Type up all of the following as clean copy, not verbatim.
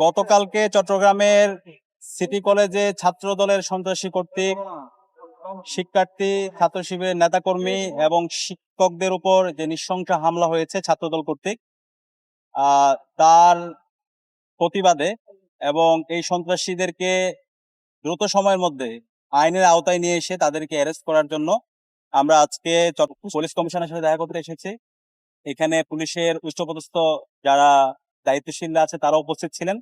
গতকালকে চট্টগ্রামের সিটি কলেজে ছাত্র দলের সন্ত্রাসী কর্তৃক শিক্ষার্থী, ছাত্র শিবিরের নেতাকর্মী এবং শিক্ষকদের উপর যে নৃশংস হামলা হয়েছে ছাত্রদল কর্তৃক, তার প্রতিবাদে এবং এই সন্ত্রাসীদেরকে দ্রুত সময়ের মধ্যে আইনের আওতায় নিয়ে এসে তাদেরকে অ্যারেস্ট করার জন্য আমরা আজকে পুলিশ কমিশনের সাথে দেখা করতে এসেছি। এখানে পুলিশের উচ্চপদস্থ যারা দায়িত্বশীল আছে তারা উপস্থিত ছিলেন।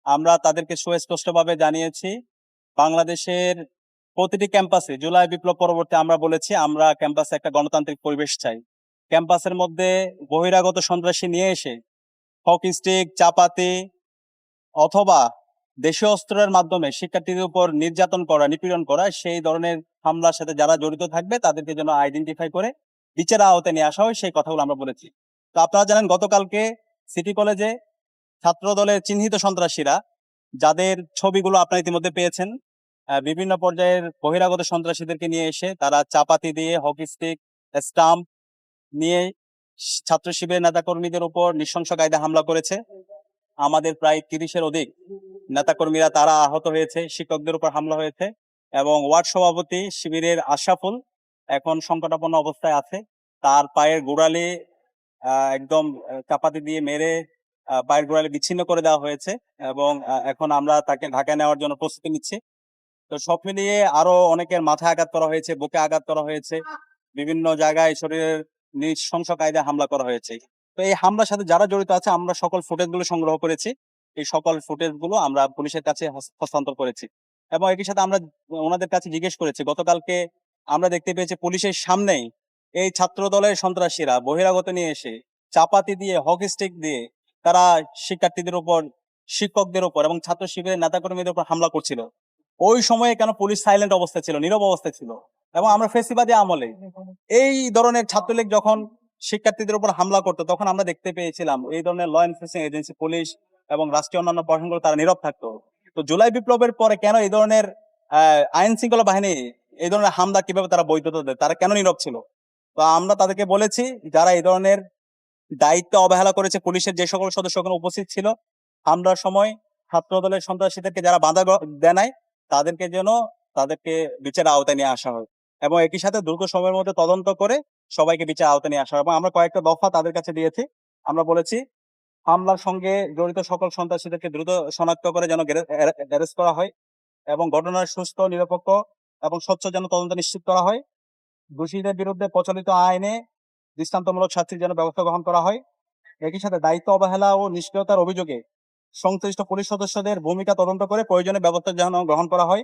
আমরা তাদেরকে সুস্পষ্টভাবে জানিয়েছি, বাংলাদেশের প্রতিটি ক্যাম্পাসে জুলাই বিপ্লব পরবর্তী আমরা বলেছি আমরা ক্যাম্পাসে একটা গণতান্ত্রিক পরিবেশ চাই। ক্যাম্পাসের মধ্যে বহিরাগত সন্ত্রাসী নিয়ে এসে হকি স্টিক, চাপাতি অথবা দেশীয় অস্ত্রের মাধ্যমে শিক্ষার্থীদের উপর নির্যাতন করা, নিপীড়ন করা, সেই ধরনের হামলার সাথে যারা জড়িত থাকবে তাদেরকে যেন আইডেন্টিফাই করে বিচারের আওতায় নিয়ে আসা হয়, সেই কথাগুলো আমরা বলেছি। তো আপনারা জানেন গতকালকে সিটি কলেজে ছাত্র দলের চিহ্নিত সন্ত্রাসীরা, যাদের ছবিগুলো আপনারা ইতিমধ্যে পেয়েছেন, বিভিন্ন পর্যায়ের বহিরাগত সন্ত্রাসীদেরকে নিয়ে এসে তারা চাপাতি দিয়ে, হকি স্টিক, স্টাম্প নিয়ে ছাত্র শিবিরের নেতাকর্মীদের উপর নৃশংস কায়দায় হামলা করেছে। আমাদের প্রায় 30-এর অধিক নেতাকর্মীরা তারা আহত হয়েছে, শিক্ষকদের উপর হামলা হয়েছে এবং ওয়ার্ড সভাপতি শিবিরের আশরাফুল এখন সংকটাপন্ন অবস্থায় আছে। তার পায়ের গোড়ালি একদম চাপাতি দিয়ে মেরে পায়ের গোড়ালি বিচ্ছিন্ন করে দেওয়া হয়েছে এবং এখন আমরা তাকে ঢাকায় নেওয়ার জন্য প্রস্তুতি নিচ্ছি। তো সব মিলিয়ে আরো অনেকের মাথায় আঘাত করা হয়েছে, বুকে আঘাত করা হয়েছে, বিভিন্ন জায়গায় শরীরের নৃশংস কায়দায় হামলা করা হয়েছে। তো এই হামলার সাথে যারা জড়িত আছে আমরা সকল ফুটেজ গুলো সংগ্রহ করেছি। এই সকল ফুটেজ গুলো আমরা পুলিশের কাছে হস্তান্তর করেছি এবং একই সাথে আমরা ওনাদের কাছে জিজ্ঞেস করেছি। গতকালকে আমরা দেখতে পেয়েছি পুলিশের সামনেই এই ছাত্র দলের সন্ত্রাসীরা বহিরাগত নিয়ে এসে চাপাতি দিয়ে, হকি স্টিক দিয়ে তারা শিক্ষার্থীদের উপর, শিক্ষকদের উপর এবং ছাত্র শিবিরের নেতাকর্মীদের উপর হামলা করছিল। ওই সময়ে কেন পুলিশ সাইলেন্ট অবস্থায় ছিল, নীরব অবস্থায় ছিল? এবং আমরা ফেসিবাদী আমলে এই ধরনের ছাত্রলীগ যখন শিক্ষার্থীদের উপর হামলা করতো তখন আমরা দেখতে পেয়েছিলাম এই ধরনের ল এনফোর্সিং এজেন্সি, পুলিশ এবং রাষ্ট্রীয় অন্যান্য প্রশাসনগুলো তারা নীরব থাকতো। তো জুলাই বিপ্লবের পরে কেন এই ধরনের আইন শৃঙ্খলা বাহিনী এই ধরনের হামলা কিভাবে তারা বৈধতা দেয়, তারা কেন নীরব ছিল? তো আমরা তাদেরকে বলেছি, যারা এই ধরনের দায়িত্ব অবহেলা করেছে, পুলিশের যে সকল সদস্য ওখানে উপস্থিত ছিল হামলার সময়, ছাত্র দলের সন্ত্রাসীদেরকে যারা বাধা দেয় তাদেরকে বিচারের আওতায় নিয়ে আসা হয় এবং একই সাথে দ্রুত সময়ের মধ্যে তদন্ত করে সবাইকে বিচারের আওতায় নিয়ে আসা হয়। এবং আমরা কয়েকটা দফা তাদের কাছে দিয়েছি। আমরা বলেছি হামলার সঙ্গে জড়িত সকল সন্ত্রাসীদেরকে দ্রুত শনাক্ত করে যেন অ্যারেস্ট করা হয় এবং ঘটনার সুস্থ, নিরপেক্ষ এবং স্বচ্ছ যেন তদন্ত নিশ্চিত করা হয়। দোষীদের বিরুদ্ধে প্রচলিত আইনে দৃষ্টান্তমূলক শাস্তির যেন ব্যবস্থা গ্রহণ করা হয়। একই সাথে দায়িত্ব অবহেলা ও নিষ্ক্রিয়তার অভিযোগে সংশ্লিষ্ট পুলিশ সদস্যদের ভূমিকা তদন্ত করে প্রয়োজনীয় ব্যবস্থা যেন গ্রহণ করা হয়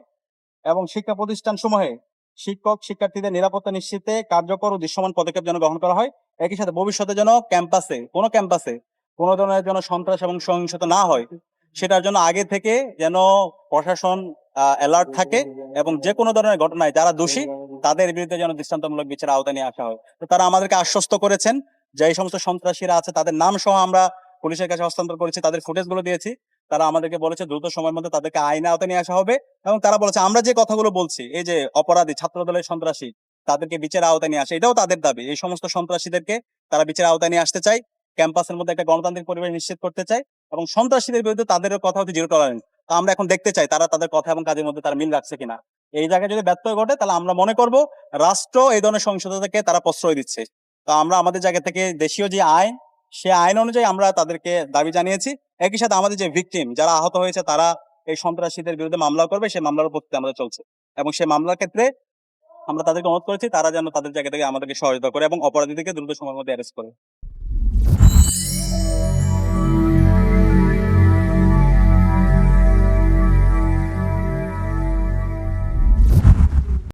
এবং শিক্ষা প্রতিষ্ঠান সমূহে শিক্ষক শিক্ষার্থীদের নিরাপত্তা নিশ্চিতে কার্যকর ও দৃশ্যমান পদক্ষেপ যেন গ্রহণ করা হয়। একই সাথে ভবিষ্যতে যেন ক্যাম্পাসে কোনো ধরনের যেন সন্ত্রাস এবং সহিংসতা না হয়, সেটার জন্য আগে থেকে যেন প্রশাসন অ্যালার্ট থাকে এবং যে কোনো ধরনের ঘটনায় যারা দোষী তাদের বিরুদ্ধে যেন দৃষ্টান্তমূলক বিচারের আওতায় নিয়ে আসা হয়। তো তারা আমাদেরকে আশ্বস্ত করেছেন যে এই সমস্ত সন্ত্রাসীরা আছে তাদের নাম সহ আমরা পুলিশের কাছে হস্তান্তর করেছি, তাদের ফুটেজ গুলো দিয়েছি। তারা আমাদেরকে বলেছে দ্রুত সময়ের মধ্যে তাদেরকে আইনের আওতায় নিয়ে আসা হবে এবং তারা বলেছে আমরা যে কথাগুলো বলছি, এই যে অপরাধী ছাত্র দলের সন্ত্রাসী তাদেরকে বিচারের আওতায় নিয়ে আসে, এটাও তাদের দাবি। এই সমস্ত সন্ত্রাসীদেরকে তারা বিচারের আওতায় নিয়ে আসতে চায়, ক্যাম্পাসের মধ্যে একটা গণতান্ত্রিক পরিবেশ নিশ্চিত করতে চায় এবং সন্ত্রাসীদের বিরুদ্ধে তাদের কথা হচ্ছে জিরো টলারেন্স। তো আমরা এখন দেখতে চাই তারা তাদের কথা এবং কাজের মধ্যে তারা মিল রাখছে কিনা। এই জায়গায় যদি ব্যত্যয় ঘটে তাহলে আমরা মনে করব রাষ্ট্র এই ধরনের সহিংসতাকে তারা প্রশ্রয় দিচ্ছে। তো আমরা আমাদের জায়গা থেকে দেশীয় যে আইন, সে আইন অনুযায়ী আমরা তাদেরকে দাবি জানিয়েছি। একই সাথে আমাদের যে ভিকটিম যারা আহত হয়েছে তারা এই সন্ত্রাসীদের বিরুদ্ধে মামলা করবে, সেই মামলার প্রস্তুতি আমাদের চলছে এবং সেই মামলার ক্ষেত্রে আমরা তাদেরকে অনুরোধ করেছি তারা যেন তাদের জায়গা থেকে আমাদেরকে সহযোগিতা করে এবং অপরাধীদেরকে দ্রুত সময়ের মধ্যে অ্যারেস্ট করে।